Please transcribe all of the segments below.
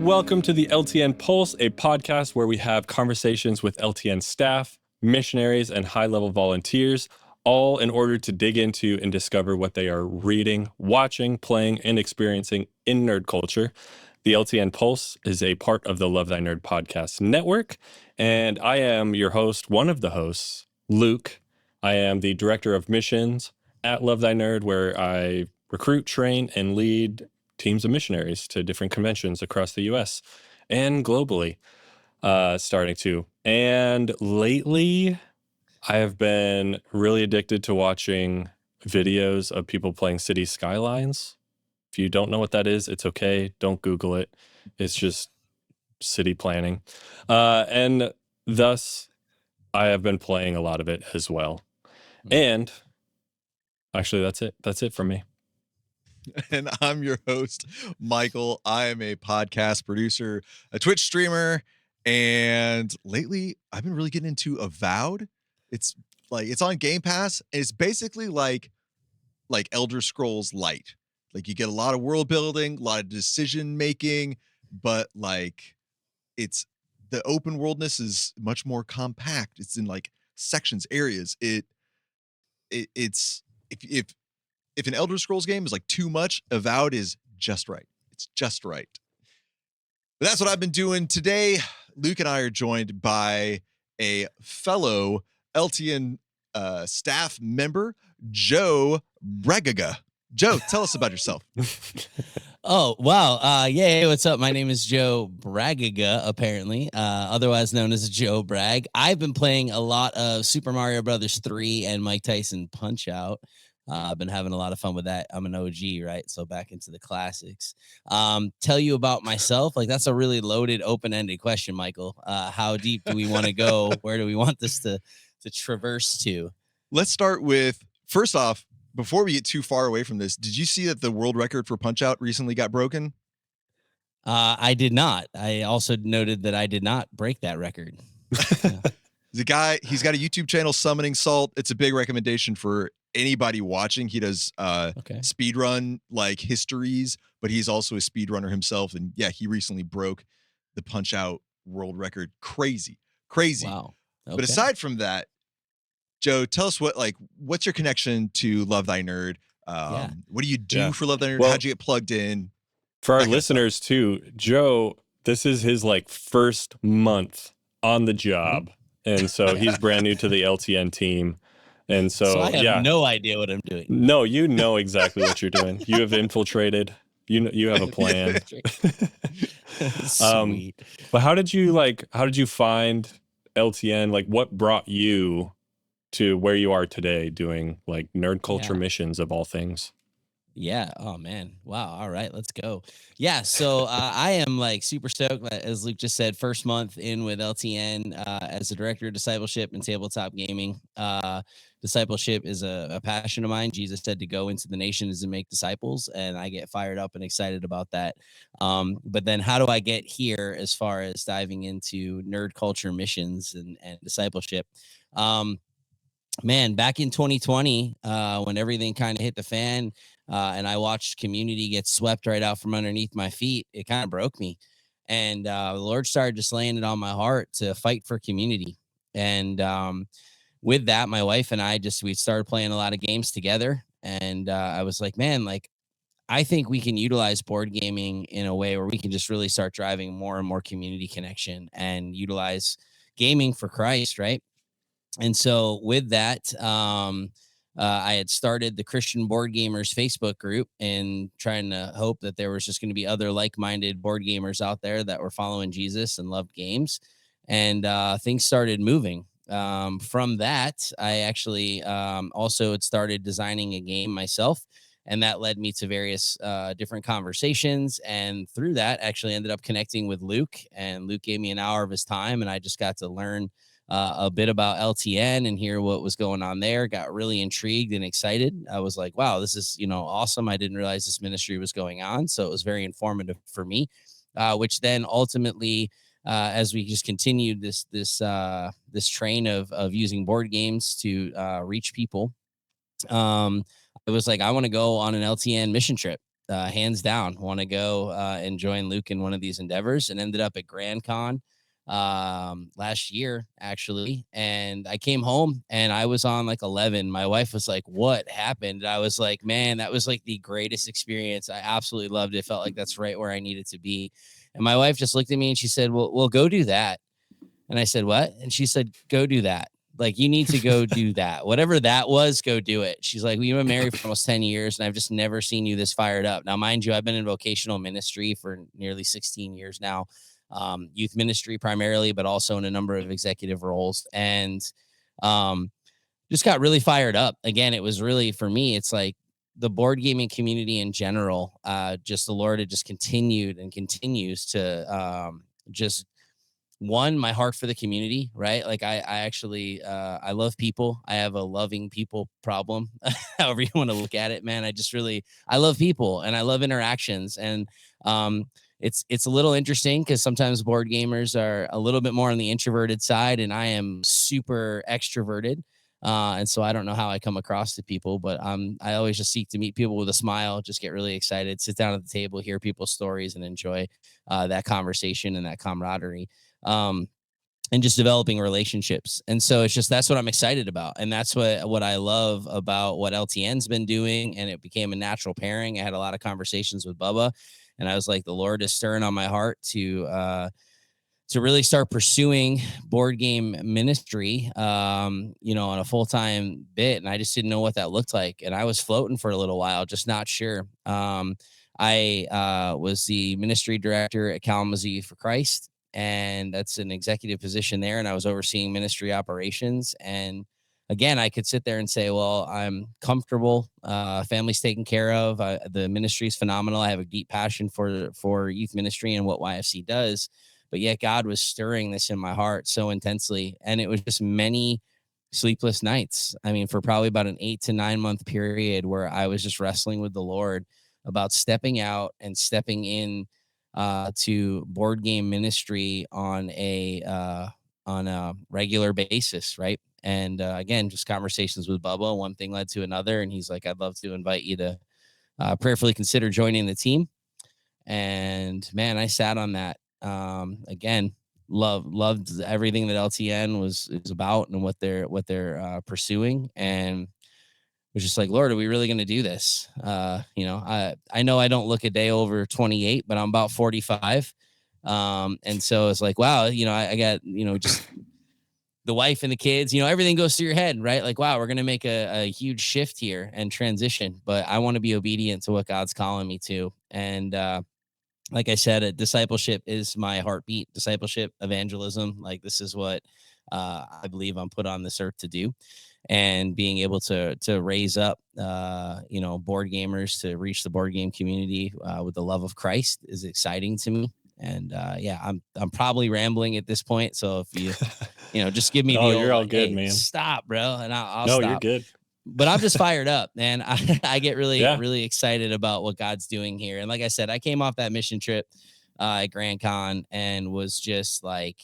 welcome to the LTN Pulse, a podcast where we have conversations with LTN staff, missionaries, and high-level volunteers, all in order to dig into and discover what they are reading, watching, playing, and experiencing in nerd culture. The LTN Pulse is a part of the Love Thy Nerd podcast network, and I am your host, one of the hosts, Luke. I am the director of missions at Love Thy Nerd, where I recruit, train, and lead teams of missionaries to different conventions across the U.S. and globally, starting to. And lately, I have been really addicted to watching videos of people playing City Skylines. If you don't know what that is, it's okay. Don't Google it. It's just city planning. And thus, I have been playing a lot of it as well. And actually, that's it. That's it from me. And I'm your host, Michael. I am a podcast producer, a Twitch streamer, and lately I've been really getting into Avowed. It's on Game Pass. And it's basically like Elder Scrolls Light. Like you get a lot of world building, a lot of decision making, but like it's the open worldness is much more compact. It's in like sections, areas. It's if an Elder Scrolls game is like too much, Avowed is just right. It's just right. But that's what I've been doing today. Luke and I are joined by a fellow LTN staff member, Joe Bragg. Joe, tell us about yourself. Oh, wow. Yeah, what's up? My name is Joe Bragg, apparently, otherwise known as Joe Bragg. I've been playing a lot of Super Mario Brothers 3 and Mike Tyson Punch-Out! I've been having a lot of fun with that. I'm an OG, right? So back into the classics. Tell you about myself. Like, that's a really loaded, open-ended question, Michael. How deep do we want to go? Where do we want this to traverse to? Let's start with, first off, before we get too far away from this, did you see that the world record for Punch-Out! Recently got broken? I did not. I also noted that I did not break that record. Yeah. The guy, he's got a YouTube channel, Summoning Salt. It's a big recommendation for anybody watching. He does speedrun like histories, but he's also a speedrunner himself. And yeah, he recently broke the Punch-Out! World record. Crazy. Wow. Okay. But aside from that, Joe, tell us what's your connection to Love Thy Nerd? What do you do for Love Thy Nerd? How'd you get plugged in? For our listeners too, Joe, this is his first month on the job. And so he's brand new to the LTN team. And so I have no idea what I'm doing. No, you know exactly what you're doing. You have infiltrated. You have a plan. Sweet. But how did you find LTN? Like, what brought you to where you are today doing like nerd culture missions of all things? Yeah. Oh man. Wow. All right, let's go. Yeah. So I am super stoked. As Luke just said, first month in with LTN as the director of discipleship and tabletop gaming. Discipleship is a passion of mine. Jesus said to go into the nations and make disciples, and I get fired up and excited about that. But then how do I get here as far as diving into nerd culture missions and discipleship? Man, back in 2020, when everything kind of hit the fan, and I watched community get swept right out from underneath my feet, it kind of broke me. And the Lord started just laying it on my heart to fight for community. And with that, my wife and I we started playing a lot of games together. And I was like, man, I think we can utilize board gaming in a way where we can just really start driving more and more community connection and utilize gaming for Christ, right? And so with that, I had started the Christian Board Gamers Facebook group and trying to hope that there was just going to be other like-minded board gamers out there that were following Jesus and loved games. And things started moving. From that, I actually also had started designing a game myself. And that led me to various different conversations. And through that, actually ended up connecting with Luke. And Luke gave me an hour of his time, and I just got to learn a bit about LTN and hear what was going on there. Got really intrigued and excited. I was like, wow, this is, awesome. I didn't realize this ministry was going on. So it was very informative for me, which then ultimately, as we just continued this train of using board games to reach people, I was like, I want to go on an LTN mission trip. hands down, want to go and join Luke in one of these endeavors, and ended up at Grand Con last year, actually. And I came home and I was on like 11. My wife was like, "What happened?" I was like, "Man, that was like the greatest experience. I absolutely loved it. Felt like that's right where I needed to be." And my wife just looked at me and she said, "Well, go do that." And I said, "What?" And she said, "Go do that. Like, you need to go do that. Whatever that was, go do it." She's like, "We've been married for almost 10 years, and I've just never seen you this fired up." Now, mind you, I've been in vocational ministry for nearly 16 years now, youth ministry primarily, but also in a number of executive roles. And um, just got really fired up. Again, it was really, for me, it's like the board gaming community in general, just the Lord had just continued and continues to just my heart for the community, right? Like I actually, I love people. I have a loving people problem, however you want to look at it, man. I love people and I love interactions. And, it's a little interesting because sometimes board gamers are a little bit more on the introverted side, and I am super extroverted. And so I don't know how I come across to people, but I always just seek to meet people with a smile, just get really excited, sit down at the table, hear people's stories, and enjoy that conversation and that camaraderie. Um, and just developing relationships. And so it's just, that's what I'm excited about. And that's what I love about what LTN's been doing. And it became a natural pairing. I had a lot of conversations with Bubba, and I was like, the Lord is stirring on my heart to really start pursuing board game ministry, on a full-time bit. And I just didn't know what that looked like. And I was floating for a little while, just not sure. I was the ministry director at Kalamazoo for Christ, and that's an executive position there. And I was overseeing ministry operations. And again, I could sit there and say, well, I'm comfortable. Family's taken care of. The ministry is phenomenal. I have a deep passion for youth ministry and what YFC does. But yet God was stirring this in my heart so intensely. And it was just many sleepless nights. I mean, for probably about an 8 to 9 month period where I was just wrestling with the Lord about stepping out and stepping in to board game ministry on a regular basis, right? And again, just conversations with Bubba. One thing led to another, and he's like, "I'd love to invite you to prayerfully consider joining the team." And man, I sat on that. Again, loved everything that LTN is about and what they're pursuing, and was just like, Lord, are we really going to do this? I know I don't look a day over 28, but I'm about 45. And so it's like, wow, I got, just the wife and the kids, everything goes through your head, right? Like, wow, we're going to make a huge shift here and transition, but I want to be obedient to what God's calling me to. And, like I said, discipleship is my heartbeat. Discipleship, evangelism, like this is what I believe I'm put on this earth to do. And being able to raise up, board gamers to reach the board game community with the love of Christ is exciting to me. And I'm probably rambling at this point. So if you just give me No, the you're old, all like, good, hey, man. stop, bro, and I'll No, stop. you're good. But I'm just fired up, man. I get really, Yeah. really excited about what God's doing here. And like I said, I came off that mission trip at Grand Con and was just like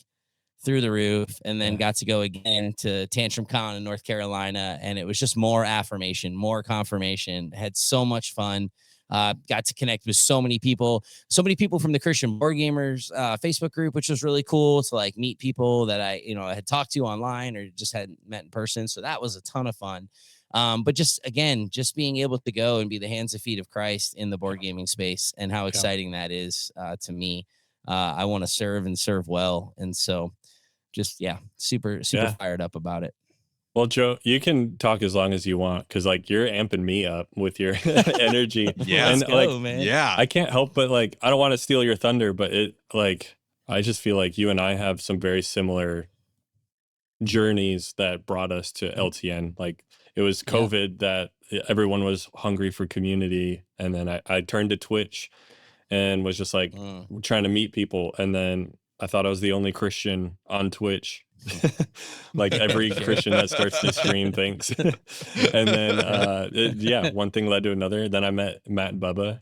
through the roof, and then got to go again to Tantrum Con in North Carolina. And it was just more affirmation, more confirmation. Had so much fun. Got to connect with so many people from the Christian Board Gamers Facebook group, which was really cool to like meet people that I had talked to online or just hadn't met in person. So that was a ton of fun. But just being able to go and be the hands and feet of Christ in the board gaming space, and how exciting that is to me. I want to serve and serve well. And so just, super fired up about it. Well, Joe, you can talk as long as you want because, like, you're amping me up with your energy. Yeah. And Let's go, man. Yeah. I can't help but, like, I don't want to steal your thunder, but I just feel like you and I have some very similar journeys that brought us to LTN. Like, it was COVID that everyone was hungry for community, and then I turned to Twitch and was just like trying to meet people, and then I thought I was the only Christian on Twitch. Like every Christian that starts to stream thinks. And then one thing led to another. Then I met Matt and Bubba,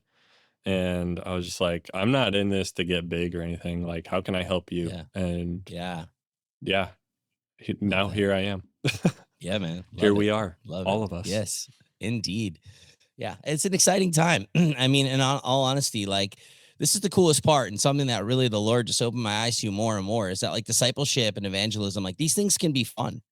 and I was just like, I'm not in this to get big or anything. Like, how can I help you? And now here I am. Yeah, man. Here we are, Love all it. of us. Yes, indeed. Yeah, it's an exciting time. I mean, in all honesty, like this is the coolest part, and something that really the Lord just opened my eyes to more and more is that like discipleship and evangelism, like these things can be fun,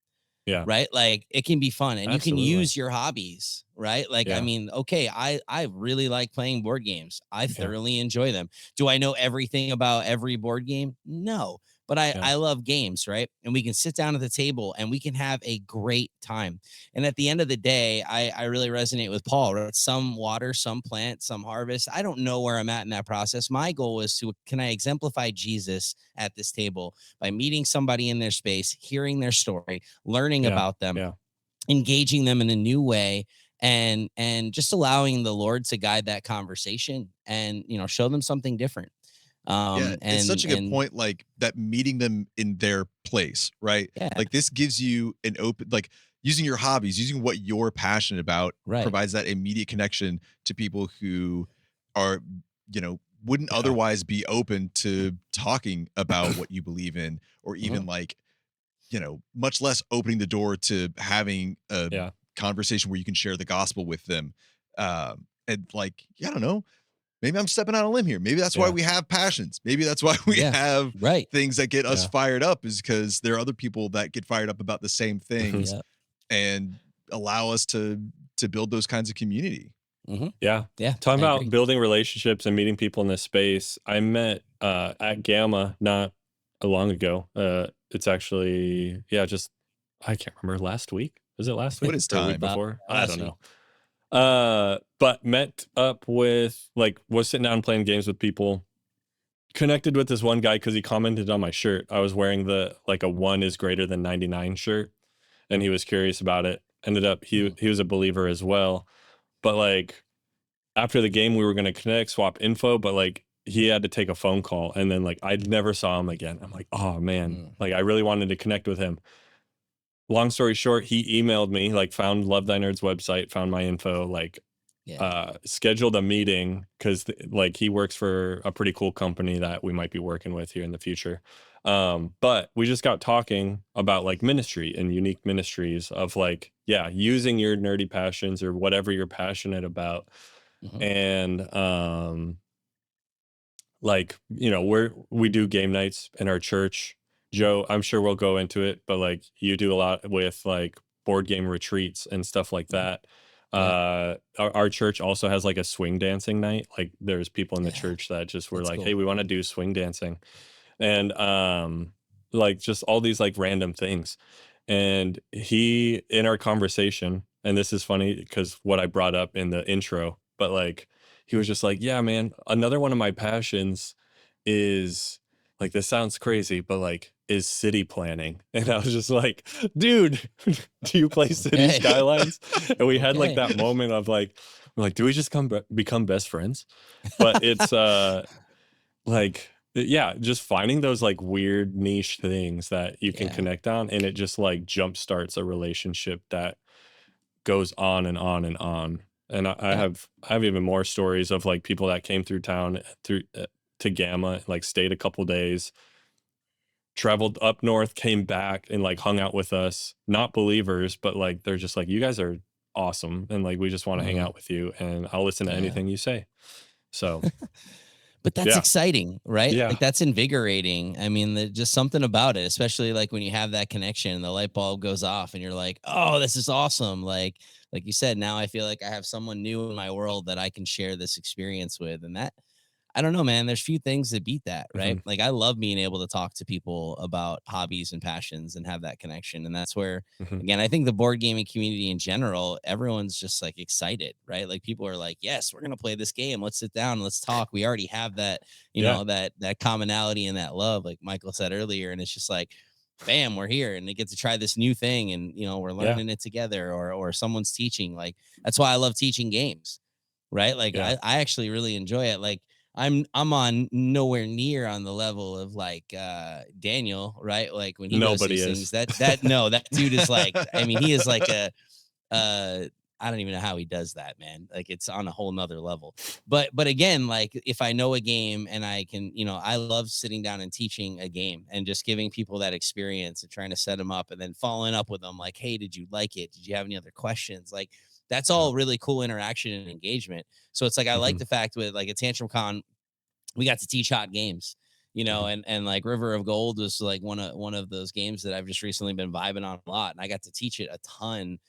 Yeah, right? Like it can be fun, and you can absolutely. use your hobbies, right? Like I Yeah, mean, okay, I really like playing board games. I yeah, thoroughly enjoy them. Do I know everything about every board game? No, but yeah, I love games, right? And we can sit down at the table and we can have a great time. And at the end of the day, I really resonate with Paul, right? Some water, some plant, some harvest. I don't know where I'm at in that process. My goal is to, can I exemplify Jesus at this table by meeting somebody in their space, hearing their story, learning yeah, about them, yeah, engaging them in a new way, and just allowing the Lord to guide that conversation and, you know, show them something different. Yeah, it's such a good And point, like, that meeting them in their place, right? yeah, Like, this gives you an open like, using your hobbies, using what you're passionate about right. provides that immediate connection to people who are, wouldn't yeah, otherwise be open to talking about what you believe in, or Mhm. even, like, much less opening the door to having a yeah, conversation where you can share the gospel with them. And, like, yeah, I don't know, maybe I'm stepping out on a limb here. Maybe that's why yeah, we have passions. Maybe that's why we Yeah, have right. things that get us yeah. fired up, is because there are other people that get fired up about the same Mhm. things Yeah. and allow us to build those kinds of community. Hmm. Yeah. Yeah, Talking I about agree. building relationships and meeting people in this space. I met at Gamma not long ago. It's actually, yeah, just I can't remember, last week. Was it last What week is or a week time? About before? I last don't week. know. But met up with, like, was sitting down playing games with people. Connected with this one guy because he commented on my shirt. I was wearing the like a 1 is greater than 99 shirt, and he was curious about it. Ended up Mm, he was a believer as well. But like after the game we were gonna connect, swap info, but like he had to take a phone call, and then like I never saw him again. I'm like, oh man, mm, like I really wanted to connect with him. Long story short, he emailed me, like found Love Thy Nerd's website, found my info, like yeah. scheduled a meeting because like he works for a pretty cool company that we might be working with here in the future. But we just got talking about like ministry and unique ministries of like, yeah, using your nerdy passions or whatever you're passionate about. Hmm. And like, we do game nights in our church. Joe, I'm sure we'll go into it, but like you do a lot with like board game retreats and stuff like that. Yeah. Our church also has like a swing dancing night. Like there's people in the Yeah. church that just were That's like, hey, cool. we want to do swing dancing. And like just all these like random things. And he, in our conversation, and this is funny because what I brought up in the intro, but like he was just like, yeah, man, another one of my passions is, like, this sounds crazy, but like is city planning. And I was just like, dude, do you play City Okay. Skylines? And we had like Okay. that moment of like, we're like, do we just become best friends? But it's like, yeah, just finding those like weird niche things that you can Yeah. connect on, and it just like jump starts a relationship that goes on and on and on. And Yeah. I have even more stories of like people that came through town through to Gamma, like stayed a couple days, traveled up north, came back and like hung out with us, not believers, but like they're just like, you guys are awesome, and like we just want to hang Hmm. out with you, and I'll listen to Yeah. anything you say. So But that's yeah, exciting, right? yeah, Like that's invigorating. I mean, just something about it, especially like when you have that connection and the light bulb goes off and you're like, "Oh, this is awesome." Like you said, now I feel like I have someone new in my world that I can share this experience with. And that, I don't know, man. There's few things that beat that, right? hmm, Like I love being able to talk to people about hobbies and passions and have that connection. And that's where, hmm, again, I think the board gaming community in general, everyone's just like excited, right? Like people are like, yes, we're gonna play this game. Let's sit down and let's talk. We already have that, yeah, that commonality and that love, like Michael said earlier. And it's just like, bam, we're here and they get to try this new thing and we're yeah, learning it together or someone's teaching. Like that's why I love teaching games, right? Like yeah. I actually really enjoy it. Like I'm on nowhere near on the level of like Daniel, right? Like when he goes to Nobody these is. things, that no, that dude is like, I mean, he is like a uh I don't even know how he does that, man. Like it's on a whole nother level. But again, like if I know a game and I can, I love sitting down and teaching a game and just giving people that experience and trying to set them up and then following up with them like, hey, did you like it? Did you have any other questions? Like that's all really cool interaction and engagement. So it's like, I like the fact with like a Tantrum Con, we got to teach hot games, you know, and like River of Gold was like one of those games that I've just recently been vibing on a lot. And I got to teach it a ton,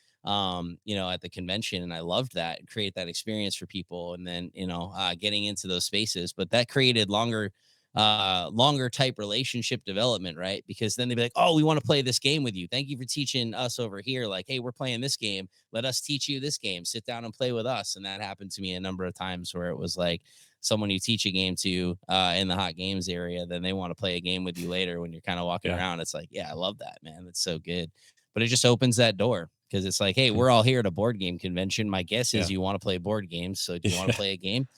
you know, at the convention. And I loved that, and create that experience for people. And then, you know, getting into those spaces, but that created longer type relationship development, right? Because then they'd be like, oh, we want to play this game with you. Thank you for teaching us over here. Like, hey, we're playing this game. Let us teach you this game. Sit down and play with us. And that happened to me a number of times where it was like someone you teach a game to in the hot games area, then they want to play a game with you later when you're kind of walking around. It's like, yeah, I love that, man. That's so good. But it just opens that door, because it's like, hey, we're all here at a board game convention. My guess is you want to play board games. So do you want to play a game?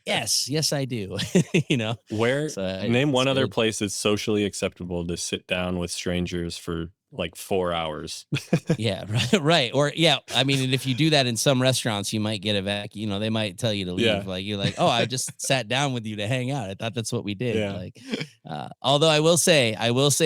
Yes, I do. You know, Name one other place it's socially acceptable to sit down with strangers for like 4 hours. Yeah, right. Or I mean, and if you do that in some restaurants, you might get a vac. You know, they might tell you to leave. Like, you're like, oh, I just sat down with you to hang out. I thought that's what we did. Like, although I will say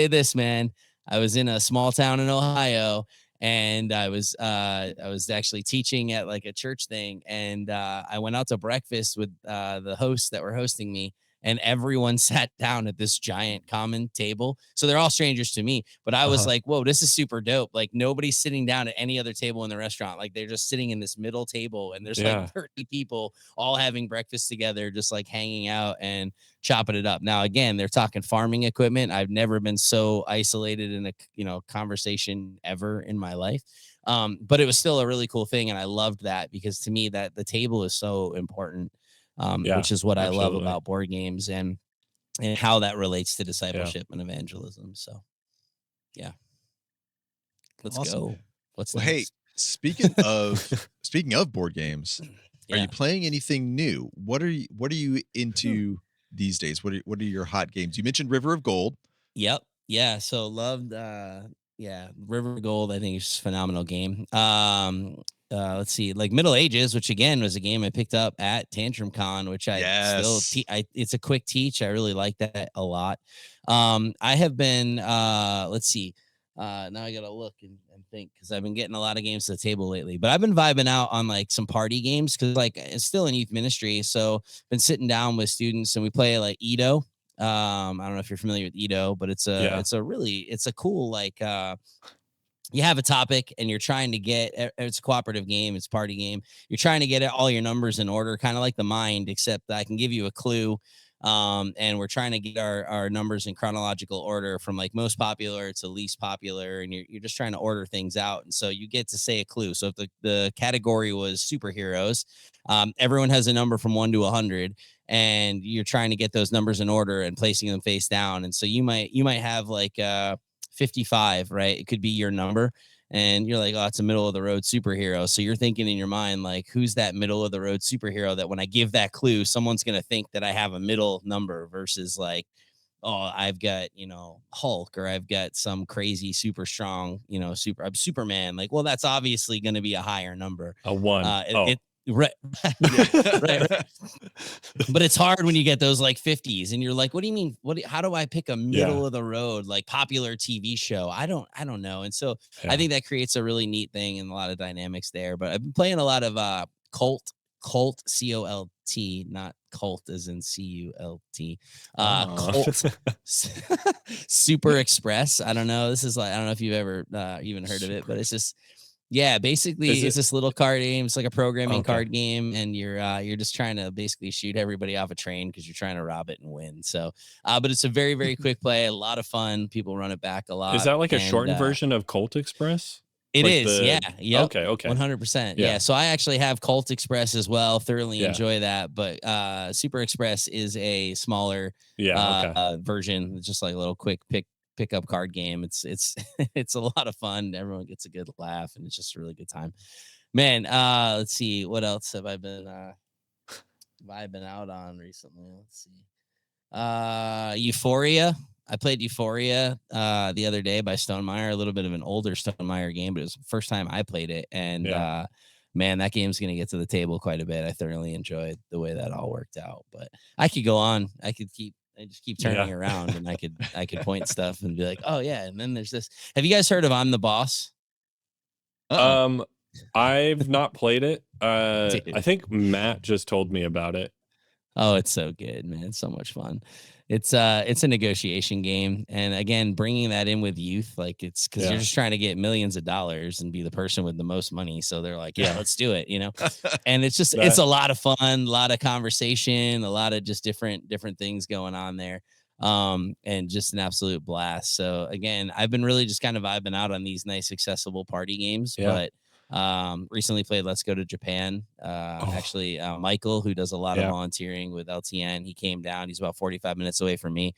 this, man. I was in a small town in Ohio, and I was actually teaching at like a church thing, and I went out to breakfast with the hosts that were hosting me, and everyone sat down at this giant common table. So they're all strangers to me, but I was like, whoa, this is super dope. Like, nobody's sitting down at any other table in the restaurant. Like, they're just sitting in this middle table, and there's like 30 people all having breakfast together, just like hanging out and chopping it up. Now, again, they're talking farming equipment. I've never been so isolated in a conversation ever in my life. But it was still a really cool thing. And I loved that, because to me that the table is so important. Which is what I love about board games, and how that relates to discipleship and evangelism. So, let's go. What's next? Hey, speaking of board games, are you playing anything new? What are you into these days? What are your hot games? You mentioned River of Gold. Yep. Yeah. So loved. River of Gold, I think, is a phenomenal game. Let's see, like Middle Ages, which again was a game I picked up at Tantrum Con, which I still it's a quick teach. I really like that a lot. I have been let's see. Now I gotta look and think, because I've been getting a lot of games to the table lately. But I've been vibing out on like some party games, because like it's still in youth ministry. So been sitting down with students, and we play like Edo. I don't know if you're familiar with Edo, but it's a cool, like you have a topic and you're trying to get, it's a cooperative game, it's a party game. You're trying to get all your numbers in order, kind of like the mind, except I can give you a clue. And we're trying to get our numbers in chronological order from like most popular to least popular. And you're just trying to order things out. And so you get to say a clue. So if the category was superheroes, everyone has a number from 1 to 100, and you're trying to get those numbers in order and placing them face down. And so you might have like, 55, right? It could be your number, and you're like, oh, it's a middle of the road superhero. So you're thinking in your mind, like, who's that middle of the road superhero that when I give that clue, someone's going to think that I have a middle number, versus like, oh, I've got, Hulk, or I've got some crazy super strong, I'm Superman. Like, well, that's obviously going to be a higher number. A 1. Right. right. But it's hard when you get those like 50s, and you're like, what do you mean? How do I pick a middle of the road, like popular TV show? I don't know. And so I think that creates a really neat thing and a lot of dynamics there. But I've been playing a lot of Colt, COLT, not cult as in CULT. Colt Super Express. I don't know. This is like, I don't know if you've ever even heard of it, but it's just, basically it's this little card game. It's like a programming card game, and you're just trying to basically shoot everybody off a train because you're trying to rob it and win. So, but it's a very, very quick play, a lot of fun. People run it back a lot. Is that like a shortened version of Colt Express? It is, yeah. Yep. Okay. 100%. Yeah. So I actually have Colt Express as well. Thoroughly enjoy that. But Super Express is a smaller version. It's just like a little quick pick-up card game. It's it's a lot of fun. Everyone gets a good laugh, and it's just a really good time. Man, let's see. What else have I been vibing out on recently? Let's see. Euphoria. I played Euphoria the other day by Stonemaier, a little bit of an older Stonemaier game, but it was the first time I played it. And man, that game's going to get to the table quite a bit. I thoroughly enjoyed the way that all worked out. But I could go on. I just keep turning around, and I could point stuff and be like, oh yeah. And then there's this. Have you guys heard of I'm the Boss? I've not played it. I Dude. think Matt just told me about it. Oh, it's so good, man. It's so much fun. It's a negotiation game. And again, bringing that in with youth, like it's because Yeah. you're just trying to get millions of dollars and be the person with the most money. So they're like, yeah, Yeah. let's do it, you know? And it's just, That- it's a lot of fun, a lot of conversation, a lot of just different things going on there. And just an absolute blast. So again, I've been really just kind of vibing out on these nice, accessible party games, Yeah. but recently played Let's Go to Japan. Actually, Michael, who does a lot of Yeah. volunteering with LTN, he came down. He's about 45 minutes away from me.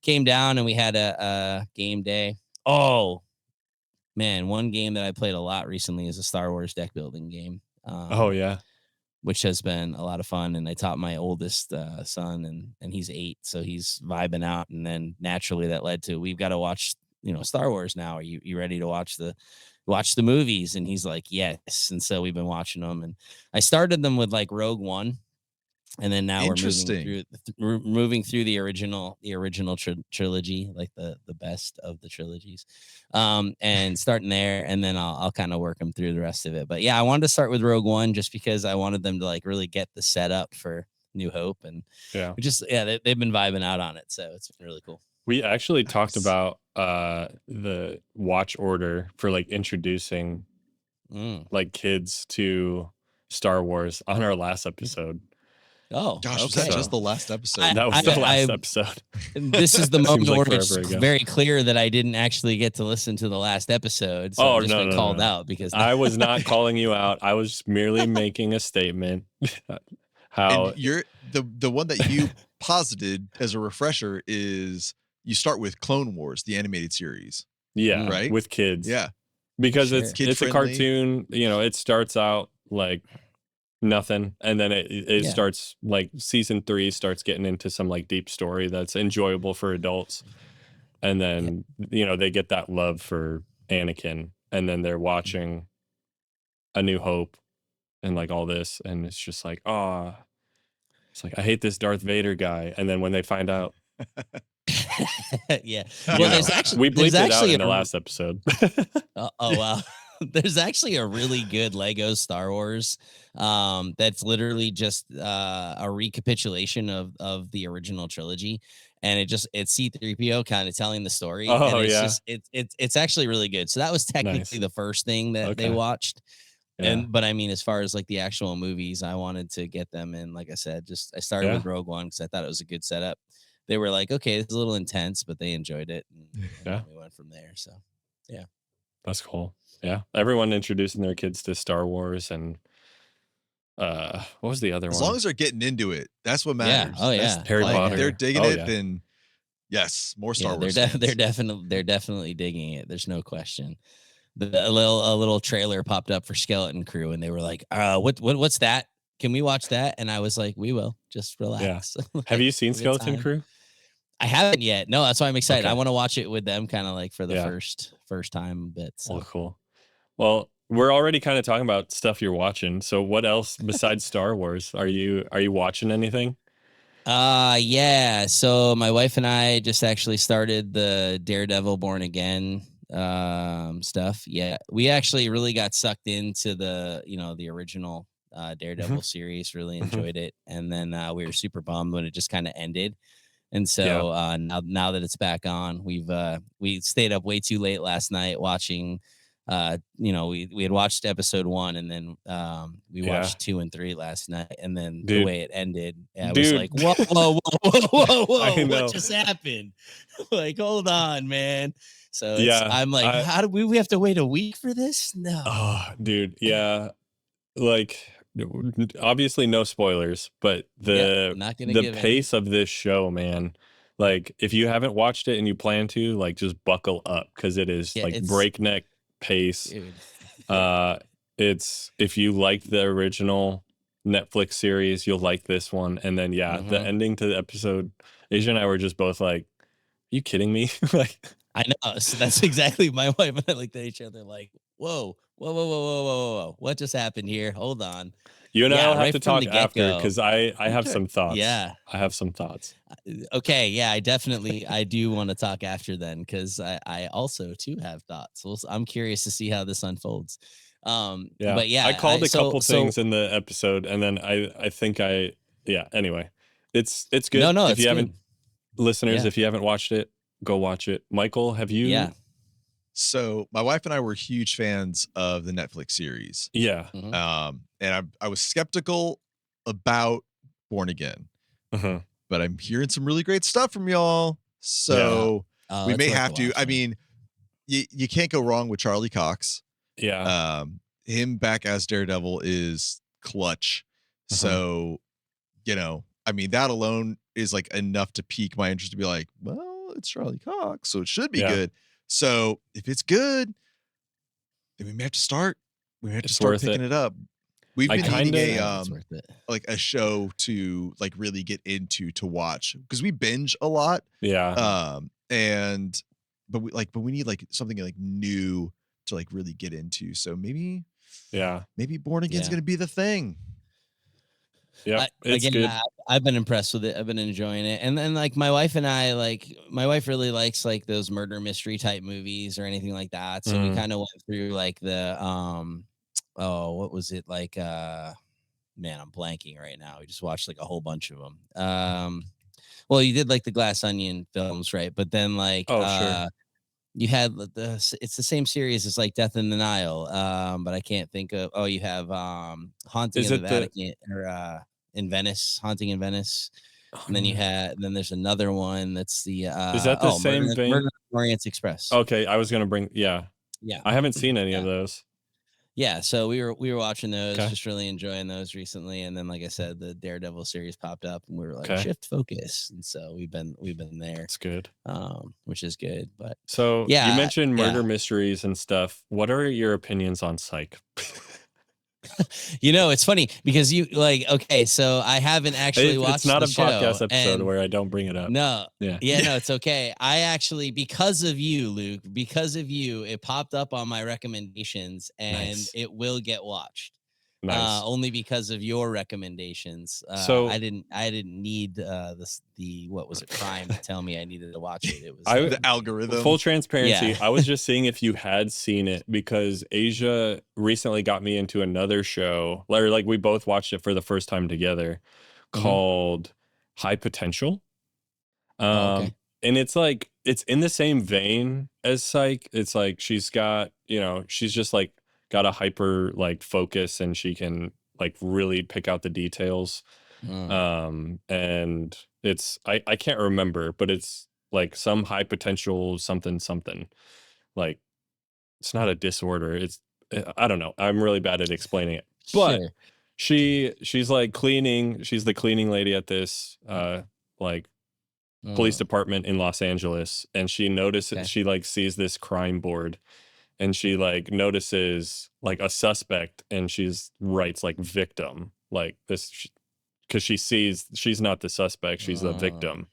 Came down and we had a game day. Oh man, one game that I played a lot recently is a Star Wars deck building game. Oh yeah. Which has been a lot of fun. And I taught my oldest son, and he's 8, so he's vibing out. And then naturally that led to, we've got to watch, Star Wars now. Are you ready to watch the movies? And he's like, yes. And so we've been watching them. And I started them with like Rogue One, and then now we're moving through the original trilogy, like the best of the trilogies, and starting there, and then I'll kind of work them through the rest of it. But yeah, I wanted to start with Rogue One just because I wanted them to like really get the setup for New Hope, and they've been vibing out on it, so it's been really cool. We actually talked about the watch order for like introducing like kids to Star Wars on our last episode. Oh, gosh, okay. was that just the last episode? That was the last episode. This is the moment like where it's very clear that I didn't actually get to listen to the last episode. So I've just been called out because I was not calling you out. I was merely making a statement. How and you're the one that you posited as a refresher is you start with Clone Wars, the animated series. Yeah, right, with kids. Yeah, because it's a cartoon. It starts out like nothing, and then it starts like season 3 starts getting into some like deep story that's enjoyable for adults, and then they get that love for Anakin, and then they're watching A New Hope and like all this, and it's just like, it's like, I hate this Darth Vader guy, and then when they find out yeah, well, we bleeped it out in the last episode. Oh wow. There's actually a really good Lego Star Wars that's literally just a recapitulation of the original trilogy, and it's C-3PO kind of telling the story. Oh, and it's yeah. just it's actually really good. So that was technically the first thing that they watched. Yeah. But I mean, as far as like the actual movies, I wanted to get them in. Like I said, I started with Rogue One because I thought it was a good setup. They were like, okay, it's a little intense, but they enjoyed it. And we went from there. So, yeah. That's cool. Yeah. Everyone introducing their kids to Star Wars, and what was the other one? As long as they're getting into it, that's what matters. Yeah. Oh, yeah. Harry Potter. If they're digging it, yeah. then yes, more Star Wars. They're definitely digging it. There's no question. A little trailer popped up for Skeleton Crew, and they were like, what's that? Can we watch that? And I was like, we will. Just relax. Yeah. Have you seen Skeleton Crew? I haven't yet. No, that's why I'm excited. Okay. I want to watch it with them, kind of like for the first time bit. So. Oh, cool. Well, we're already kind of talking about stuff you're watching. So what else besides Star Wars? Are you watching anything? Yeah. So my wife and I just actually started the Daredevil Born Again stuff. Yeah. We actually really got sucked into the original Daredevil series, really enjoyed it. And then we were super bummed when it just kind of ended. And so now that it's back on, we stayed up way too late last night watching. We had watched episode 1, and then we watched 2 and 3 last night, and then the way it ended, I was like, whoa, what just happened? Like, hold on, man. So I'm like, how do we have to wait a week for this? No. Oh, dude, yeah. Like, obviously no spoilers, but the pace of this show, man. Like, if you haven't watched it and you plan to, like, just buckle up, because it is like breakneck pace. It's, if you liked the original Netflix series, you'll like this one. And then the ending to the episode, Asia and I were just both like, are you kidding me? Like, I know. So that's exactly, my wife and I looked at each other like, whoa, what just happened here? Hold on. You and I'll have to talk after, because I have some thoughts. Yeah. I have some thoughts. Okay. Yeah, I do want to talk after then, because I also too have thoughts. I'm curious to see how this unfolds. Yeah. But yeah, I called a couple so things in the episode, and then I think yeah, anyway. It's no, good. If it's you good. haven't listeners, Yeah. if you haven't watched it, go watch it. Michael, have you? Yeah. So my wife and I were huge fans of the Netflix series. Yeah. Mhm. And I was skeptical about Born Again, Uh-huh. but I'm hearing some really great stuff from y'all. So Oh, we it's may worth a have to. watch, I man. mean, you can't go wrong with Charlie Cox. Yeah. Him back as Daredevil is clutch. Uh-huh. So, I mean, that alone is like enough to pique my interest to be like, well, it's Charlie Cox, so it should be Yeah. good. So if it's good, then we may have to start. We may have to It's start worth picking it. it up. We've I been kinda- needing It's worth it. like a show to like really get into to watch because we binge a lot. Yeah. But we need like something like new to like really get into. So maybe Born Again's Yeah. gonna be the thing. Yeah. It's good. I've been impressed with it. I've been enjoying it. And then like my wife and I, like my wife really likes like those murder mystery type movies or anything like that. So we kind of went through like the what was it like man, I'm blanking right now. We just watched like a whole bunch of them. Well, you did like the Glass Onion films, right? But then like Sure. you had it's the same series as like Death in the Nile. But I can't think of you have Haunting Is in the it the Vatican or in Venice, Haunting in Venice. And then there's another one that's the Is that the same vein? Murder on the Orient Express. Okay, I was gonna bring Yeah. I haven't seen any Yeah. of those. Yeah, so we were watching those, Okay. just really enjoying those recently, and then like I said, the Daredevil series popped up, and we were like, Okay. shift focus, and so we've been there, That's good. which is good. But So yeah, you mentioned murder yeah. mysteries and stuff. What are your opinions on Psych? It's funny because you like so I haven't actually watched. It's not the a show, podcast episode and where I don't bring it up. no, Yeah. no, it's okay. I actually, because of you, Luke, it popped up on my recommendations, and Nice. it will get watched. Nice. Only because of your recommendations. So I didn't need what was it, Prime to tell me I needed to watch it. It was The algorithm. Full transparency, Yeah. I was just seeing if you had seen it because Asia recently got me into another show. Like we both watched it for the first time together, called High Potential. Okay. And it's like it's in the same vein as Psych. It's like she's got, she's just like got a hyper like focus and she can like really pick out the details. And it's I can't remember, but it's like some high potential something. Like it's not a disorder. It's I don't know. I'm really bad at explaining it. But Sure. she's like cleaning. She's the cleaning lady at this like police department in Los Angeles, and she notices she like sees this crime board, and she like notices like a suspect, and she's writes like victim like this because she sees she's not the suspect, she's the victim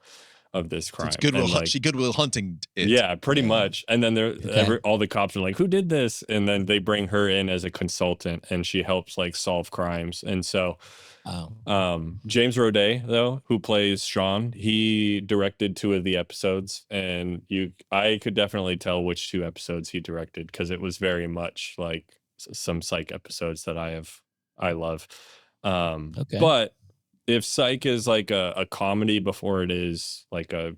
of this crime. So it's she Goodwill Hunting it. Yeah, pretty much. And then all the cops are like, who did this? And then they bring her in as a consultant, and she helps like solve crimes. And so James Roday, though, who plays Sean, he directed 2 of the episodes, and I could definitely tell which 2 episodes he directed because it was very much like some Psych episodes that I love. But if Psych is like a comedy before it is like a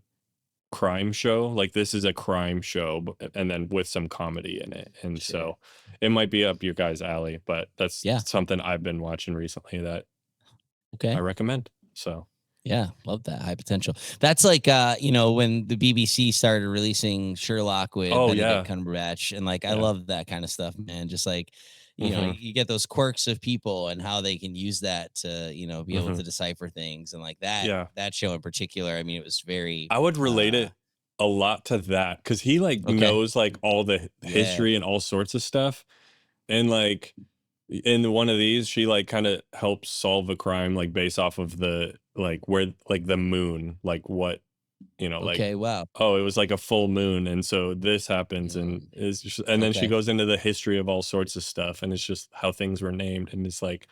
crime show, like this is a crime show and then with some comedy in it, and so it might be up your guys' alley, but that's something I've been watching recently that I recommend. So yeah, love that. High Potential. That's like when the BBC started releasing Sherlock with Benedict Cumberbatch, and like I love that kind of stuff, man. Just like you get those quirks of people and how they can use that to be able to decipher things, and like that that show in particular, I mean, it was very I would relate it a lot to that because he like knows like all the history and all sorts of stuff, and like in one of these she like kind of helps solve a crime like based off of the like where like the moon, like what like wow, oh, it was like a full moon, and so this happens, and is just, and then she goes into the history of all sorts of stuff, and it's just how things were named, and it's like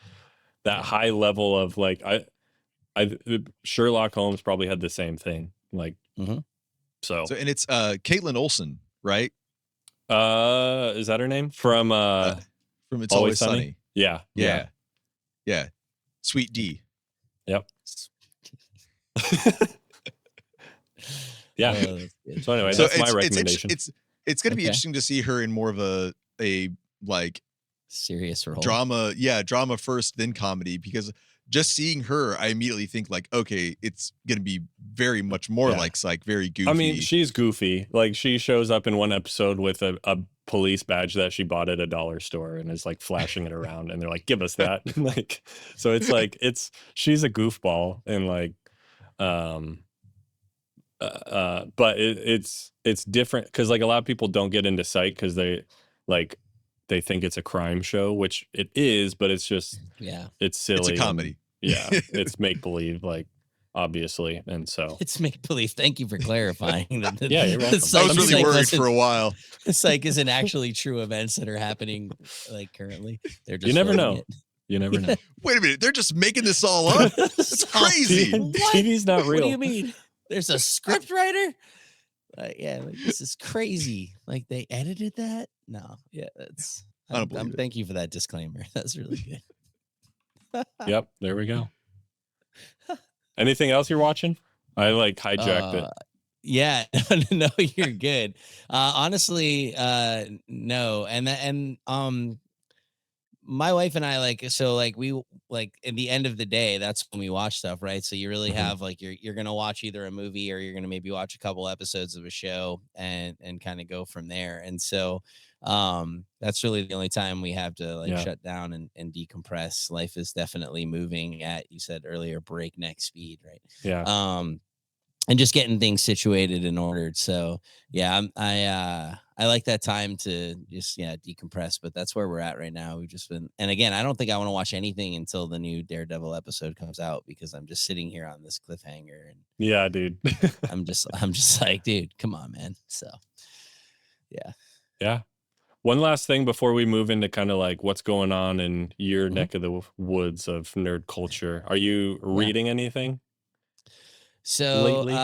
that high level of like I Sherlock Holmes probably had the same thing, like so and it's Caitlin Olsen, right? Is that her name from from It's Always Sunny. Yeah. Yeah. Sweet D. Yep. Yeah. So anyway, So that's my recommendation. It's going to be interesting to see her in more of a like serious role. Drama first, then comedy, because just seeing her, I immediately think like, okay, it's going to be very much more like Psych, very goofy. I mean, she's goofy. Like, she shows up in one episode with a police badge that she bought at a dollar store and is like flashing it around, and they're like, give us that. Like, so it's like, she's a goofball, and like, but it's different because like a lot of people don't get into Psych because they think it's a crime show, which it is, but it's just it's silly. It's a comedy. It's make believe, like, obviously, and so it's make believe. Thank you for clarifying. Yeah, you're welcome. I was really worried for a while. Psych isn't actually true events that are happening like currently. They're just you never know. You never know. Wait a minute, they're just making this all up. It's crazy. TV's not real. What do you mean? There's a script writer? This is crazy. Like, they edited that? No. Yeah, that's. Thank you for that disclaimer. That's really good. Yep, there we go. Anything else you're watching? I like hijacked it. Yeah, no, you're good. Honestly, no. And my wife and I we in the end of the day, that's when we watch stuff, right? So you really have like you're gonna watch either a movie or you're gonna maybe watch a couple episodes of a show and kind of go from there. And so that's really the only time we have to shut down and decompress. Life is definitely moving at, you said earlier, breakneck speed, right? Yeah. And just getting things situated and ordered. So yeah, I like that time to just decompress, but that's where we're at right now. We've just been, and again, I don't think I want to watch anything until the new Daredevil episode comes out, because I'm just sitting here on this cliffhanger, and yeah, dude. I'm just like, dude, come on, man. So yeah. One last thing before we move into kind of like what's going on in your neck of the woods of nerd culture. Are you reading anything? So lately?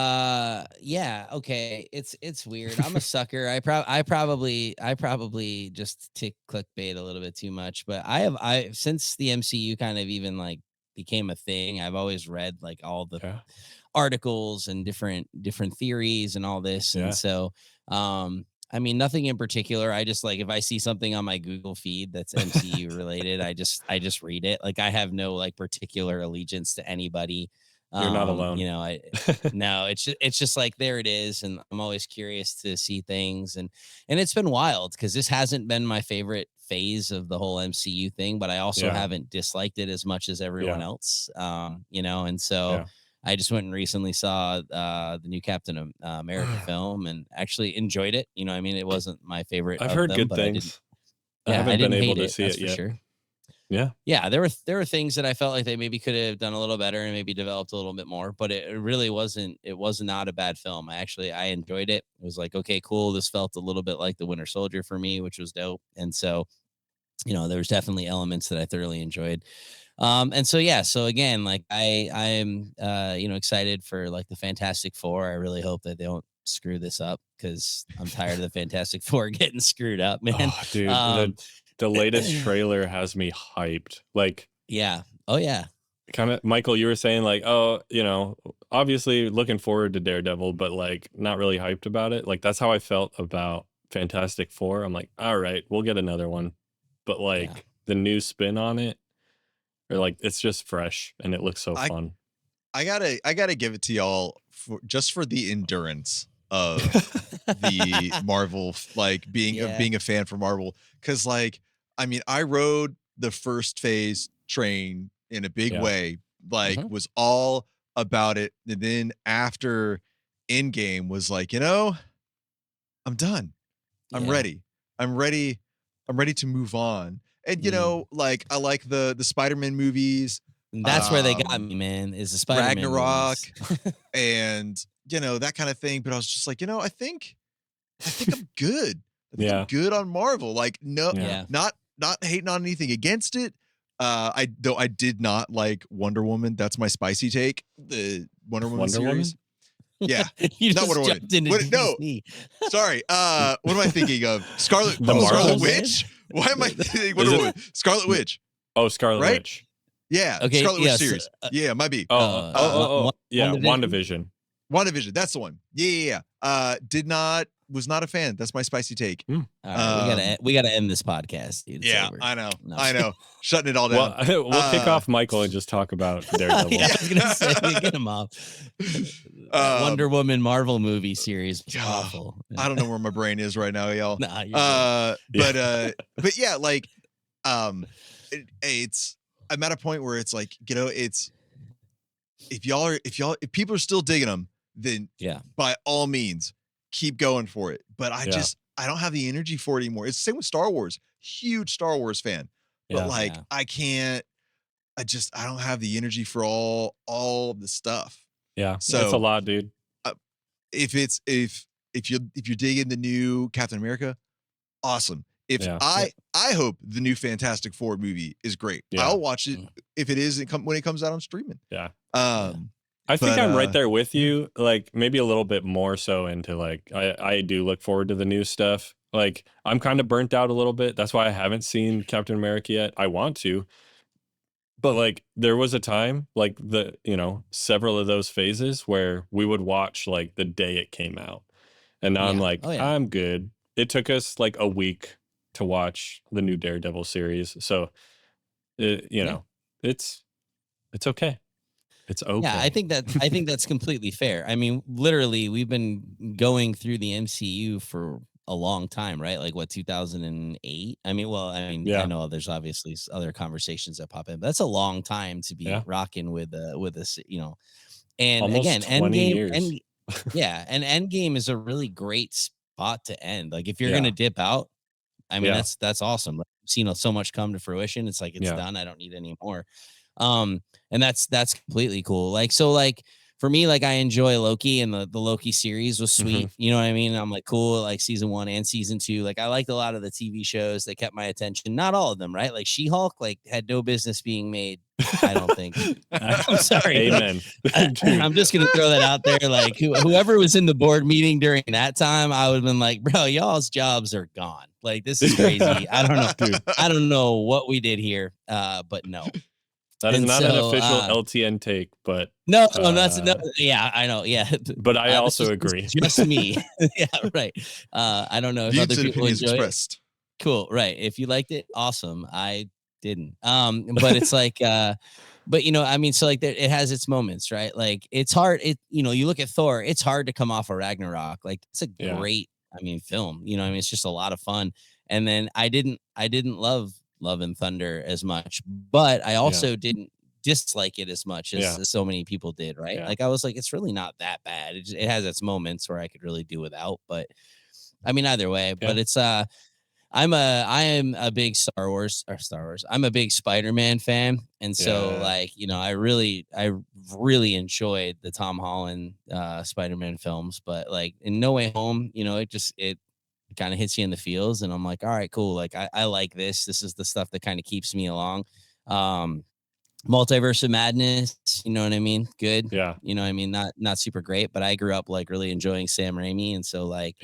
Okay, it's weird. I'm a sucker. I probably just tick clickbait a little bit too much, but I since the MCU kind of even like became a thing, I've always read like all the articles and different theories and all this. And so I mean, nothing in particular. I just like, if I see something on my Google feed that's MCU related, I just read it. Like, I have no like particular allegiance to anybody. You're not alone. No, it's just like, there it is. And I'm always curious to see things. And it's been wild because this hasn't been my favorite phase of the whole MCU thing, but I also haven't disliked it as much as everyone else. And so I just went and recently saw the new Captain America film and actually enjoyed it. I mean, it wasn't my favorite. I've heard good things. I haven't been able to see it yet. For sure. Yeah, there were things that I felt like they maybe could have done a little better and maybe developed a little bit more, but it really wasn't. It was not a bad film. I enjoyed it. It was like, okay, cool. This felt a little bit like The Winter Soldier for me, which was dope. And so, there was definitely elements that I thoroughly enjoyed. So again, like I'm excited for like the Fantastic Four. I really hope that they don't screw this up, because I'm tired of the Fantastic Four getting screwed up, man. Oh, dude. The latest trailer has me hyped. Like, yeah. Oh, yeah. Kind of, Michael, you were saying like, oh, obviously looking forward to Daredevil, but like not really hyped about it. Like, that's how I felt about Fantastic Four. I'm like, all right, we'll get another one. But like the new spin on it, or like, it's just fresh and it looks so fun. I gotta give it to y'all just for the endurance of the Marvel, like being a fan for Marvel. Cause like, I mean, I rode the first phase train in a big way, like was all about it. And then after Endgame was like, I'm done. I'm ready. I'm ready to move on. And like, I like the Spider-Man movies. That's where they got me, man, is the Spider-Man Ragnarok and that kind of thing. But I was just like, I think I'm good. I'm good on Marvel. Like, not hating on anything against it. I did not like Wonder Woman. That's my spicy take. The Wonder Woman series. Yeah, you not Wonder Woman. No, sorry. What am I thinking of? Scarlet Witch. Why am I thinking Wonder Woman? Scarlet Witch. Oh, Scarlet Right? Witch. Yeah. Okay, Scarlet Witch yes, series. Yeah, might be. Yeah, WandaVision? WandaVision. WandaVision. That's the one. Yeah. Was not a fan. That's my spicy take. All right, we gotta end this podcast, dude. It's Yeah, over. I know. No. I know. Shutting it all down. Well, we'll kick off Michael and just talk about Daredevil. Yeah, I was gonna say, get him off. That Wonder Woman Marvel movie series was awful. I don't know where my brain is right now, y'all. Nah, you're good. But yeah, like, it's I'm at a point where it's like, it's if people are still digging them, then by all means keep going for it. But I don't have the energy for it anymore. It's the same with Star Wars. Huge Star Wars fan, but I can't. I don't have the energy for all of the stuff. Yeah, so it's a lot, dude. If you're digging the new Captain America, awesome. I hope the new Fantastic Four movie is great. I'll watch it if it is when it comes out on streaming. Yeah. I think I'm right there with you. Like maybe a little bit more so into like I do look forward to the new stuff. Like I'm kind of burnt out a little bit. That's why I haven't seen Captain America yet. I want to. But like there was a time like several of those phases where we would watch like the day it came out. And now I'm like, I'm good. It took us like a week to watch the new Daredevil series. So it's okay. It's okay. Yeah, I think that's completely fair. I mean, literally, we've been going through the MCU for a long time, right? Like what, 2008? I Yeah. I know there's obviously other conversations that pop in, but that's a long time to be rocking with this, And almost again, 20 years. and Endgame is a really great spot to end. Like if you're gonna dip out, I mean that's awesome. Like, I've seen so much come to fruition. It's like it's done. I don't need any more. And that's completely cool. Like, so like for me, like I enjoy Loki, and the Loki series was sweet. You know what I mean? I'm like, cool, like season 1 and season 2. Like I liked a lot of the TV shows that kept my attention. Not all of them, right? Like She-Hulk, like had no business being made. I don't think. I'm sorry. Amen. I'm just gonna throw that out there. Like whoever was in the board meeting during that time, I would have been like, bro, y'all's jobs are gone. Like this is crazy. I don't know, dude. I don't know what we did here. But no. That is not an official LTN take, but no, that's no. Yeah, I know. Yeah, but I also agree. Just me. Yeah, right. I don't know if other people enjoy it. Cool, right? If you liked it, awesome. I didn't. But it's like, but I mean, so like it has its moments, right? Like it's hard. You look at Thor. It's hard to come off of Ragnarok. Like it's a great, film. It's just a lot of fun. And then I didn't love Love and Thunder as much, but I also didn't dislike it as much as so many people did, right? Like I was like, it's really not that bad. It has its moments where I could really do without, but I mean either way. But it's I am a big Star Wars. I'm a big Spider-Man fan, and so like I really enjoyed the Tom Holland Spider-Man films, but like in No Way Home, it kind of hits you in the feels, and I'm like, all right, cool. Like I like this. This is the stuff that kind of keeps me along. Multiverse of Madness, you know what I mean? Good. Yeah. You know what I mean? Not super great, but I grew up like really enjoying Sam Raimi, and so like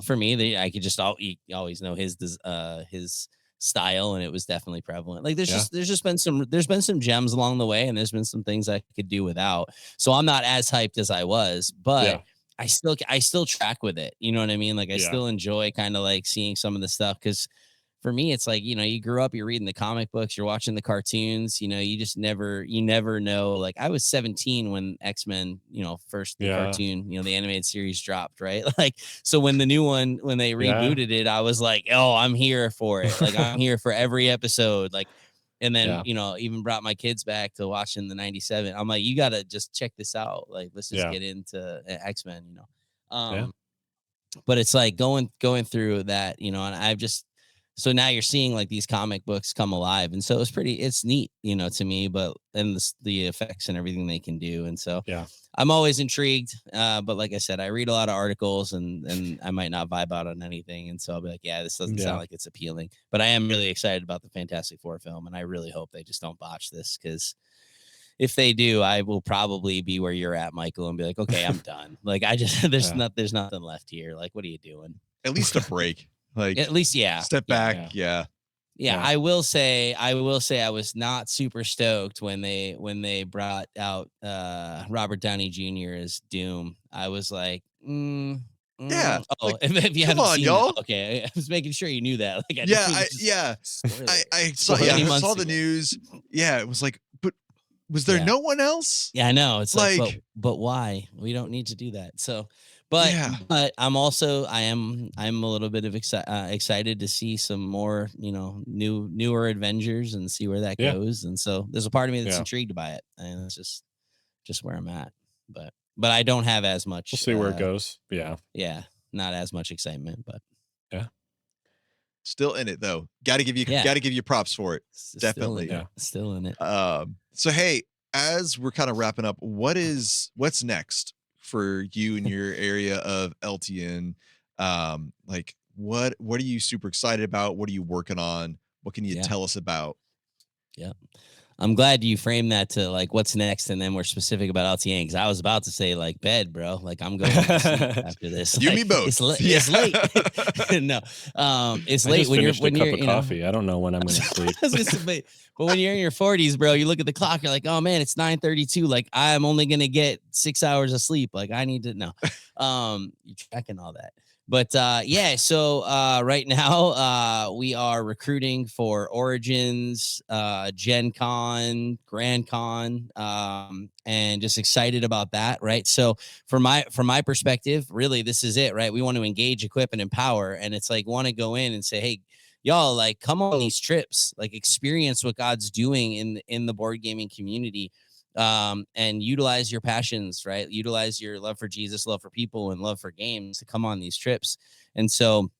for me, I could just always know his style, and it was definitely prevalent. Like there's been some gems along the way, and there's been some things I could do without. So I'm not as hyped as I was, but I still track with it. You know what I mean? Like I still enjoy kind of like seeing some of the stuff, because for me, it's like, you grew up, you're reading the comic books, you're watching the cartoons, you just never know. Like I was 17 when X-Men, first the cartoon, the animated series dropped, right? Like, so when the new one, when they rebooted it, I was like, oh, I'm here for it. Like I'm here for every episode. Like, and then, even brought my kids back to watching the 97. I'm like, you got to just check this out. Like, let's just get into X-Men, but it's like going through that, and I've just, so now you're seeing like these comic books come alive. And so it's neat, to me, but then the effects and everything they can do. And so I'm always intrigued. But like I said, I read a lot of articles, and I might not vibe out on anything. And so I'll be like, this doesn't sound like it's appealing, but I am really excited about the Fantastic Four film. And I really hope they just don't botch this, because if they do, I will probably be where you're at, Michael, and be like, okay, I'm done. Like there's nothing left here. Like, what are you doing? At least a break. Like At least, yeah. step Yeah. back. Yeah. Yeah, Yeah. I will say I was not super stoked when they brought out Robert Downey Jr. as Doom. I was like, Yeah. oh, Like, if you come haven't on, seen that, y'all. okay, I was making sure you knew that. Like, I Yeah. didn't just spoiler. I saw, Spoiler. yeah, Many I months saw the ago. news. Yeah. It was like, but was there Yeah. no one else? Yeah, I know. It's like, Like, but why? We don't need to do that. So, but yeah. I'm also I'm a little bit of excited to see some more, newer Avengers and see where that Yeah. goes. And so there's a part of me that's Yeah. intrigued by it, and it's just where I'm at. But I don't have as much. We'll see where it goes. Yeah. Yeah, not as much excitement, but Yeah. Still in it though. Got to give you props for it. Definitely. Yeah. Still in it. So hey, as we're kind of wrapping up, what's next for you in your area of LTN? Like what are you super excited about? What are you working on? What can you Yeah. tell us about? Yeah. I'm glad you framed that to like what's next, and then we're specific about LTN, because I was about to say like bed, bro. Like I'm going to sleep after this. You and Like, me both. It's late. No, it's I late just when finished you're a cup of coffee. I don't know when I'm going to sleep. I was gonna say, but when you're in your 40s, bro, you look at the clock. You're like, oh man, it's 9:32. Like I'm only gonna get 6 hours of sleep. Like I need to know. You're tracking all that. But yeah, so right now we are recruiting for Origins, Gen Con, Grand Con, and just excited about that, right? So from my perspective, really, this is it, right? We want to engage, equip, and empower, and it's like want to go in and say, hey, y'all, like come on these trips, like experience what God's doing in the board gaming community, and utilize your passions, right? Utilize your love for Jesus, love for people, and love for games to come on these trips. And so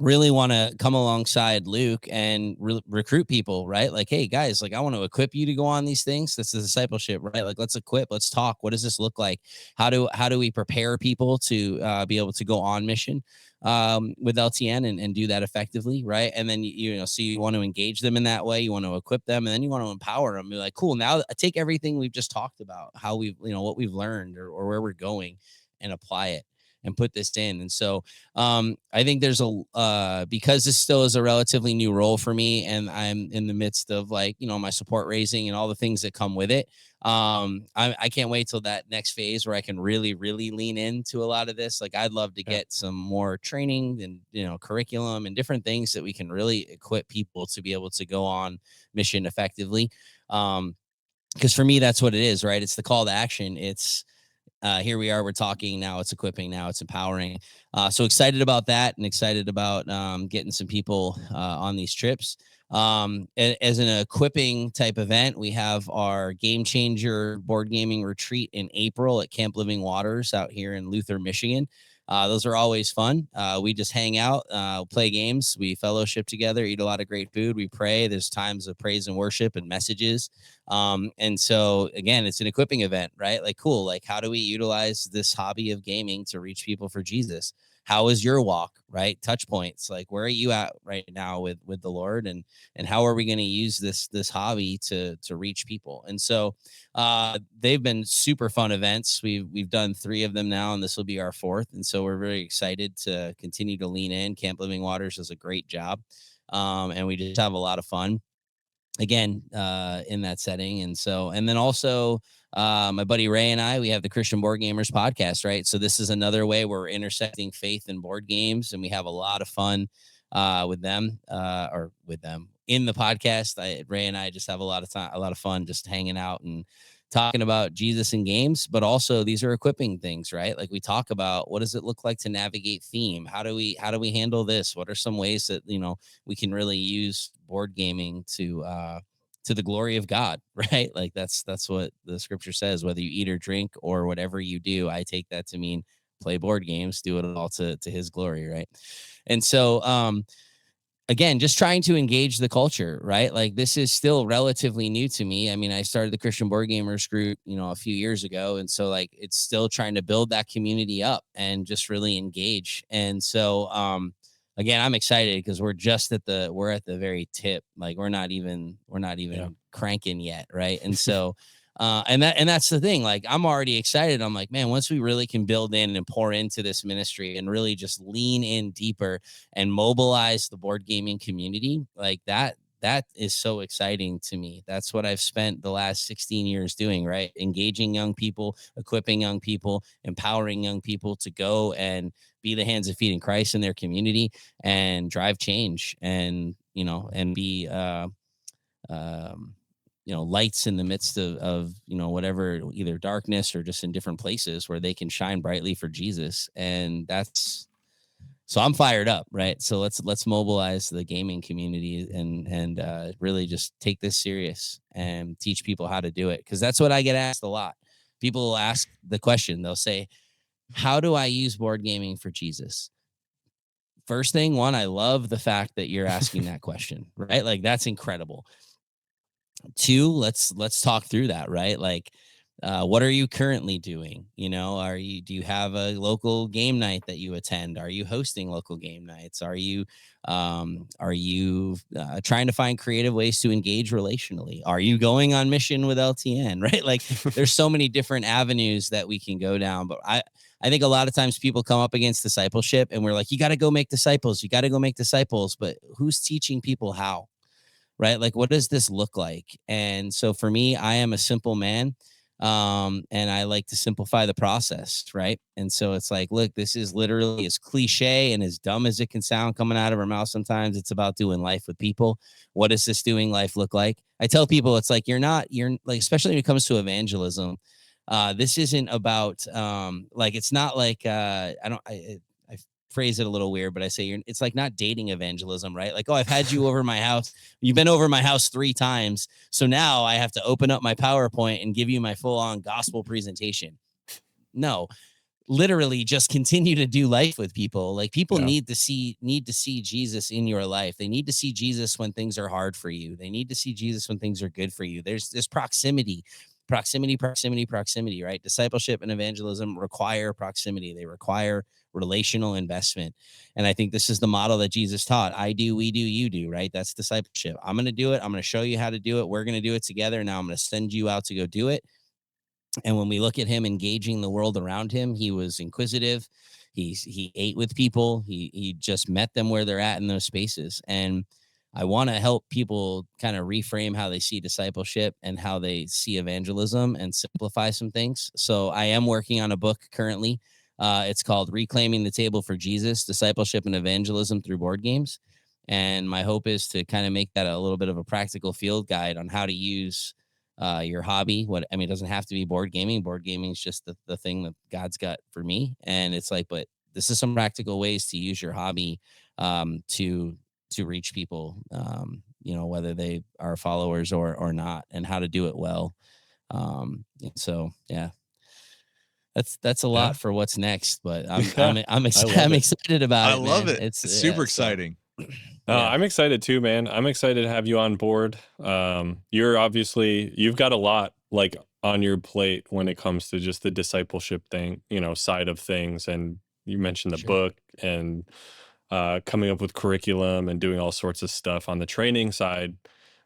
really want to come alongside Luke and recruit people, right? Like, hey guys, like I want to equip you to go on these things. This is discipleship, right? Like let's equip, let's talk. What does this look like? How do we prepare people to be able to go on mission with LTN and do that effectively, right? And then so you want to engage them in that way, you want to equip them, and then you want to empower them. Be like, cool, now take everything we've just talked about, how we've what we've learned or where we're going, and apply it and put this in. And so I think there's because this still is a relatively new role for me, and I'm in the midst of like, my support raising and all the things that come with it. I can't wait till that next phase where I can really, really lean into a lot of this. Like I'd love to get some more training and, curriculum and different things that we can really equip people to be able to go on mission effectively. Because for me, that's what it is, right? It's the call to action. It's, here we are, we're talking now, it's equipping, now it's empowering. So excited about that, and excited about getting some people on these trips. As an equipping type event, we have our Game Changer board gaming retreat in April at Camp Living Waters out here in Luther, Michigan. Those are always fun. We just hang out, play games, we fellowship together, eat a lot of great food, we pray. There's times of praise and worship and messages. And so again, it's an equipping event, right? Like, cool. Like, how do we utilize this hobby of gaming to reach people for Jesus? How is your walk, right? Touch points. Like, where are you at right now with the Lord, and how are we going to use this hobby to reach people? And so they've been super fun events. We've done 3 of them now, and this will be our 4th. And so we're very excited to continue to lean in. Camp Living Waters does a great job. And we just have a lot of fun again in that setting. And then also my buddy Ray and I, we have the Christian Board Gamers podcast, right? So this is another way where we're intersecting faith and board games, and we have a lot of fun with them in the podcast. Ray and I just have a lot of fun just hanging out and talking about Jesus and games. But also these are equipping things, right? Like we talk about, what does it look like to navigate theme? How do we handle this? What are some ways that we can really use board gaming to the glory of God, right? Like that's what the scripture says. Whether you eat or drink or whatever you do, I take that to mean play board games, do it all to his glory, right? And so again, just trying to engage the culture, right? Like this is still relatively new to me. I mean, I started the Christian Board Gamers group, a few years ago. And so like, it's still trying to build that community up and just really engage. And so, again, I'm excited because we're at the very tip. Like we're not even cranking yet. Right. And so, And that's the thing. Like, I'm already excited. I'm like, man, once we really can build in and pour into this ministry and really just lean in deeper and mobilize the board gaming community, like that is so exciting to me. That's what I've spent the last 16 years doing, right? Engaging young people, equipping young people, empowering young people to go and be the hands and feet in Christ in their community and drive change and, and be, um, lights in the midst of whatever, either darkness or just in different places where they can shine brightly for Jesus. And so I'm fired up, right? So let's mobilize the gaming community and really just take this serious and teach people how to do it, because that's what I get asked a lot. People will ask the question. They'll say, how do I use board gaming for Jesus? First thing, one, I love the fact that you're asking that question, right? Like, that's incredible. Two, let's talk through that, right? Like, what are you currently doing? Do you have a local game night that you attend? Are you hosting local game nights? Are you trying to find creative ways to engage relationally? Are you going on mission with LTN? Right? Like, there's so many different avenues that we can go down. But I think a lot of times people come up against discipleship and we're like, you got to go make disciples. You got to go make disciples. But who's teaching people how? Right? Like, what does this look like? And so for me, I am a simple man. And I like to simplify the process. Right. And so it's like, look, this is literally as cliche and as dumb as it can sound coming out of our mouth. Sometimes it's about doing life with people. What does this doing life look like? I tell people, it's like, you're like, especially when it comes to evangelism, this isn't about, like, it's not like, I phrase it a little weird, but I say it's like not dating evangelism, right? Like, oh, I've had you over my house. You've been over my house 3 times. So now I have to open up my PowerPoint and give you my full on gospel presentation. No, literally just continue to do life with people. Like, people need to see Jesus in your life. They need to see Jesus when things are hard for you. They need to see Jesus when things are good for you. There's this proximity, right? Discipleship and evangelism require proximity. They require relational investment. And I think this is the model that Jesus taught. I do, we do, you do, right? That's discipleship. I'm going to do it. I'm going to show you how to do it. We're going to do it together. Now I'm going to send you out to go do it. And when we look at him engaging the world around him, he was inquisitive. He ate with people. He just met them where they're at in those spaces. And I want to help people kind of reframe how they see discipleship and how they see evangelism and simplify some things. So I am working on a book currently. It's called Reclaiming the Table for Jesus: Discipleship and Evangelism Through Board Games. And my hope is to kind of make that a little bit of a practical field guide on how to use your hobby. It doesn't have to be board gaming. Board gaming is just the thing that God's got for me. And it's like, but this is some practical ways to use your hobby to reach people, whether they are followers or not, and how to do it well. So yeah, that's a lot for what's next, but I'm excited about it. I love man. it. It's super exciting. I'm excited too, man. I'm excited to have you on board. You've got a lot like on your plate when it comes to just the discipleship thing, side of things. And you mentioned the book and coming up with curriculum and doing all sorts of stuff on the training side.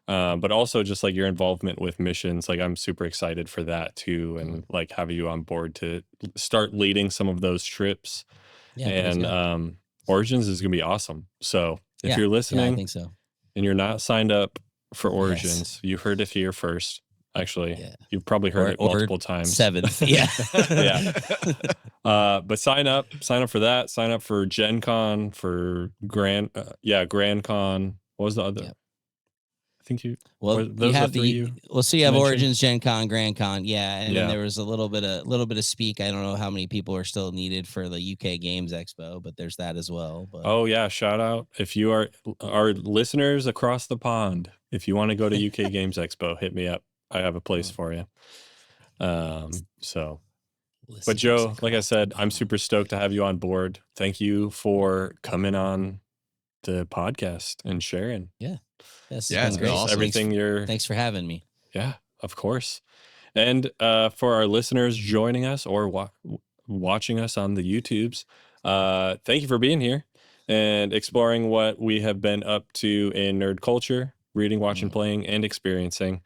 But also just like your involvement with missions. Like, I'm super excited for that too. And like having you on board to start leading some of those trips. And Origins is going to be awesome. So if you're listening, I think so, and you're not signed up for Origins, you heard it here first. Actually, you've probably heard it multiple times. 7th. But sign up for that. Sign up for Gen Con, for Grand Con. What was the other? Yep. I think you. Well, those you have the three so you have mentioned? Origins, Gen Con, Grand Con, and then there was a little bit of speak. I don't know how many people are still needed for the UK Games Expo, but there's that as well. But oh yeah, shout out if you are our listeners across the pond. If you want to go to UK Games Expo, hit me up. I have a place for you. But Joe, like I said, I'm super stoked to have you on board. Thank you for coming on the podcast and sharing. It's been great. Awesome. Everything thanks for having me. Yeah, of course. And for our listeners joining us or watching us on the YouTubes, thank you for being here and exploring what we have been up to in nerd culture, reading, watching, playing, and experiencing.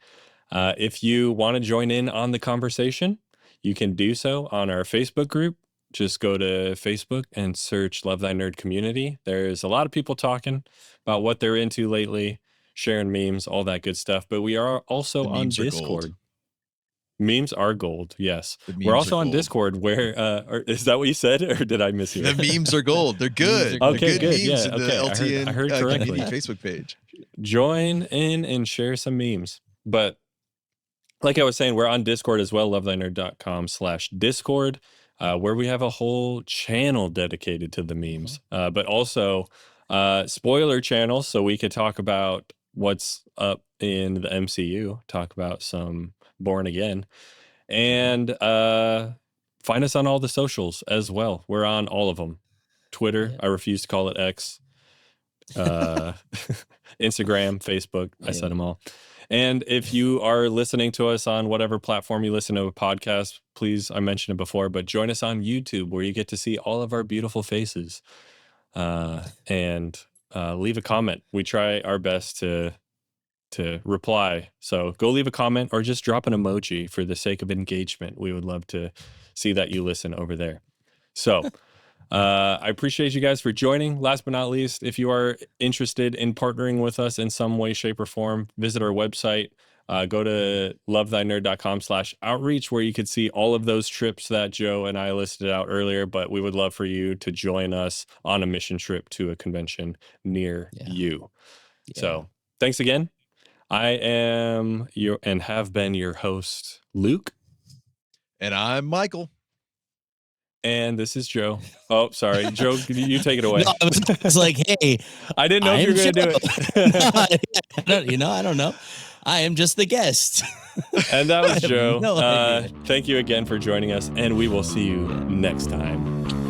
If you want to join in on the conversation, you can do so on our Facebook group. Just go to Facebook and search Love Thy Nerd Community. There's a lot of people talking about what they're into lately, sharing memes, all that good stuff. But we are also The on memes are Discord. gold. Memes are gold. Yes. The memes We're are also on gold. Discord where, is that what you said or did I miss you? The memes are gold. They're good. Memes are They're Okay, good good. memes Yeah, in the okay. LTN I heard correctly. community Facebook page. Join in and share some memes. But like I was saying, we're on Discord as well, lovethynerd.com/Discord, where we have a whole channel dedicated to the memes, but also spoiler channels, so we could talk about what's up in the MCU, talk about some Born Again, and find us on all the socials as well. We're on all of them. Twitter, Yeah. I refuse to call it X. Instagram, Facebook, I said them all. And if you are listening to us on whatever platform you listen to a podcast, please, I mentioned it before, but join us on YouTube where you get to see all of our beautiful faces, and leave a comment. We try our best to reply. So go leave a comment or just drop an emoji for the sake of engagement. We would love to see that you listen over there. So I appreciate you guys for joining. Last but not least, if you are interested in partnering with us in some way, shape, or form, visit our website. Go to lovethynerd.com/outreach, where you could see all of those trips that Joe and I listed out earlier. But we would love for you to join us on a mission trip to a convention near you. Yeah. So thanks again. I am your and have been your host, Luke. And I'm Michael. And this is Joe. Oh, sorry. Joe, you take it away. No, I was like, hey, I didn't know if you were going to do it. I don't know. I am just the guest. And that was I have Joe. no idea. Thank you again for joining us, and we will see you next time.